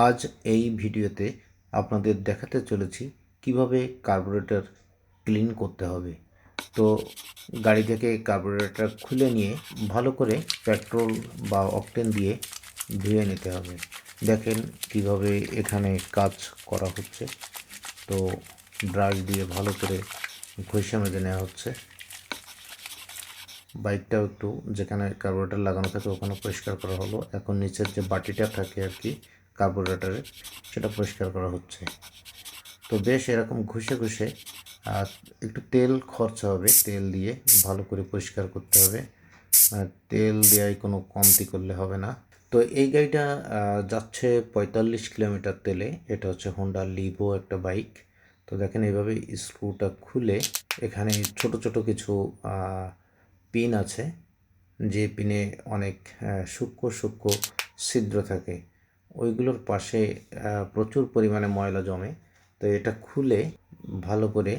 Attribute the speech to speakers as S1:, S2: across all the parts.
S1: আজ এই ভিডিওতে আপনাদের দেখাতে চলেছি কিভাবে কার্বোরেটর ক্লিন করতে হবে। তো গাড়ি থেকে কার্বোরেটর খুলে নিয়ে ভালো করে পেট্রোল বা অকটেন দিয়ে ধুয়ে নিতে হবে। দেখেন কিভাবে এখানে কাজ করা হচ্ছে। তো ব্রাশ দিয়ে ভালো করে ঘষে মেজে নেওয়া হচ্ছে। বাইকটাও একটু যেখানে কার্বোরেটর লাগানো থাকে ওখানে পরিষ্কার করা হলো। এখন নিচের যে বাটিটা থাকে আর কি কার্বোরেটরের, সেটা পরিষ্কার করা হচ্ছে। তো বেশ এরকম ঘষে ঘষে একটু তেল খরচা হবে, তেল দিয়ে ভালো করে পরিষ্কার করতে হবে। তেল দেওয়ায় কোনো কমতি করলে হবে না। তো এই গাড়িটা যাচ্ছে 45 কিলোমিটার তেলে। এটা হচ্ছে হোন্ডা লিভো একটা বাইক। তো দেখেন এইভাবে স্ক্রুটা খুলে এখানে ছোট ছোট কিছু পিন আছে, যে পিনে অনেক সূক্ষ্ম সূক্ষ্ম ছিদ্র থাকে, ওইগুলোর পাশে প্রচুর পরিমাণে ময়লা জমে। তো এটা খুলে ভালো করে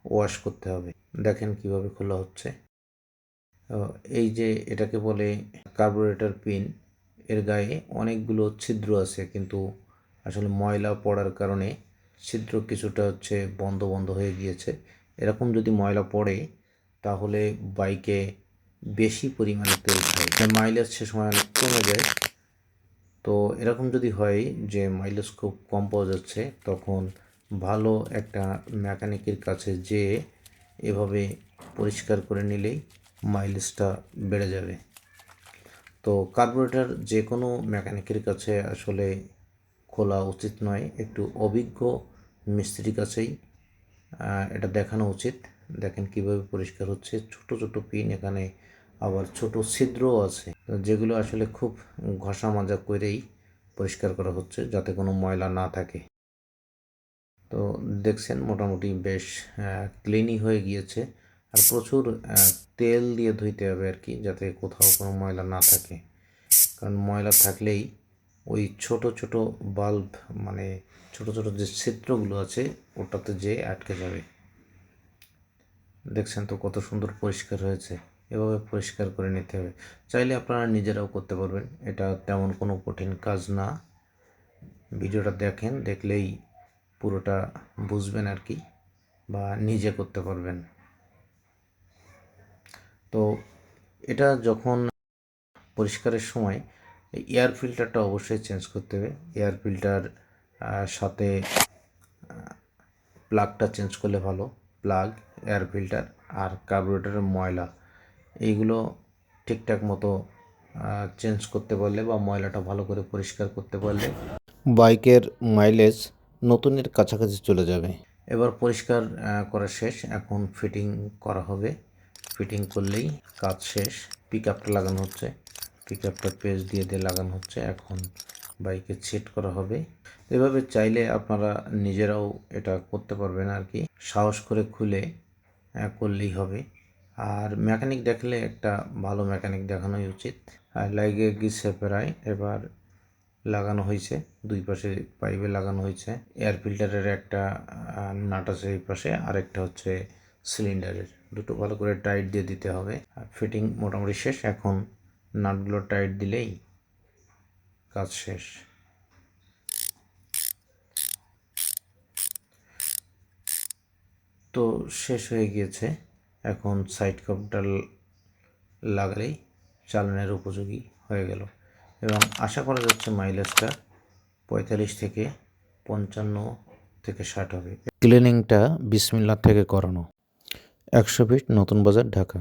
S1: ওয়াশ করতে হবে। দেখেন কিভাবে খোলা হচ্ছে। এই যে এটাকে বলে কার্বোরেটর পিন, এর গায়ে অনেকগুলো ছিদ্র আছে, কিন্তু আসলে ময়লা পড়ার কারণে ছিদ্র কিছুটা হচ্ছে বন্ধ বন্ধ হয়ে গিয়েছে। এরকম যদি ময়লা পড়ে তাহলে বাইকে বেশি পরিমাণে তেল খায়, মাইলেজ সে সময় অনেক কমে যায়। তো এরকম যদি হয় যে মাইলেজ খুব কম পাওয়া যাচ্ছে, তখন ভালো একটা মেকানিকের কাছে যেয়ে এভাবে পরিষ্কার করে নিলেই মাইলেজটা বেড়ে যাবে। তো কার্বোরেটর যে কোনো মেকানিকের কাছে আসলে খোলা উচিত নয়, একটু অভিজ্ঞ মিস্ত্রির কাছেই এটা দেখানো উচিত। দেখেন কিভাবে পরিষ্কার হচ্ছে। ছোট ছোট পিন, এখানে আবার ছোট ছিদ্রও আছে, যেগুলো আসলে খুব ঘষা মাজা করেই পরিষ্কার করা হচ্ছে যাতে কোনো ময়লা না থাকে। তো দেখছেন মোটামুটি বেশ ক্লিনই হয়ে গিয়েছে। আর প্রচুর তেল দিয়ে ধুইতে হবে আর কি, যাতে কোথাও কোনো ময়লা না থাকে। কারণ ময়লা থাকলেই ওই ছোট ছোট বাল্ব, মানে ছোট ছোট যে ছিদ্রগুলো আছে ওটাতে যেয়ে আটকে যাবে। দেখছেন তো কত সুন্দর পরিষ্কার হয়েছে। এভাবে পরিষ্কার করে নিতে হবে। চাইলে আপনারা নিজেরাও করতে পারবেন, এটা তেমন কোনো কঠিন কাজ না। ভিডিওটা দেখেন, দেখলেই পুরোটা বুঝবেন আর কি, বা নিজে করতে পারবেন। তো এটা যখন পরিষ্কারের সময় এয়ার ফিল্টারটা অবশ্যই চেঞ্জ করতে হবে। এয়ার ফিল্টার সাথে প্লাগটা চেঞ্জ করলে ভালো। প্লাগ, এয়ার ফিল্টার আর কার্বোরেটরের ময়লা, এইগুলো ঠিকঠাক মতো চেঞ্জ করতে পারলে বা ময়লাটা ভালো করে পরিষ্কার করতে পারলে বাইকের মাইলেজ নতুনের কাছাকাছি চলে যাবে। এবার পরিষ্কার করা শেষ, এখন ফিটিং করা হবে। ফিটিং করলেই কাজ শেষ। পিক আপটা লাগানো হচ্ছে, পিক আপটা পেজ দিয়ে লাগানো হচ্ছে। এখন বাইকে সেট করা হবে। এভাবে চাইলে আপনারা নিজেরাও এটা করতে পারবেন আর কি। সাহস করে খুলে করলেই হবে। আর মেকানিক দেখলে একটা ভালো মেকানিক দেখানোই উচিত। লাগে গেছে প্রায়, এবার লাগানো হয়েছে, দুই পাশে পাইপে লাগানো হয়েছে। এয়ার ফিল্টারের একটা নাট আছে এই পাশে, আরেকটা হচ্ছে সিলিন্ডারের। দুটো ভালো করে টাইট দিয়ে দিতে হবে। ফিটিং মোটামুটি শেষ, এখন নাটগুলো টাইট দিলেই কাজ শেষ। তো শেষ হয়ে গিয়েছে, এখন সাইড কাপটা লাগালেই চালানোর উপযোগী হয়ে গেল। এবং আশা করা যাচ্ছে মাইলেজটা 45 থেকে 55 থেকে 60 হবে। ক্লিনিংটা বিসমিল্লাহ থেকে করানো। 100 ফিট, নতুন বাজার, ঢাকা।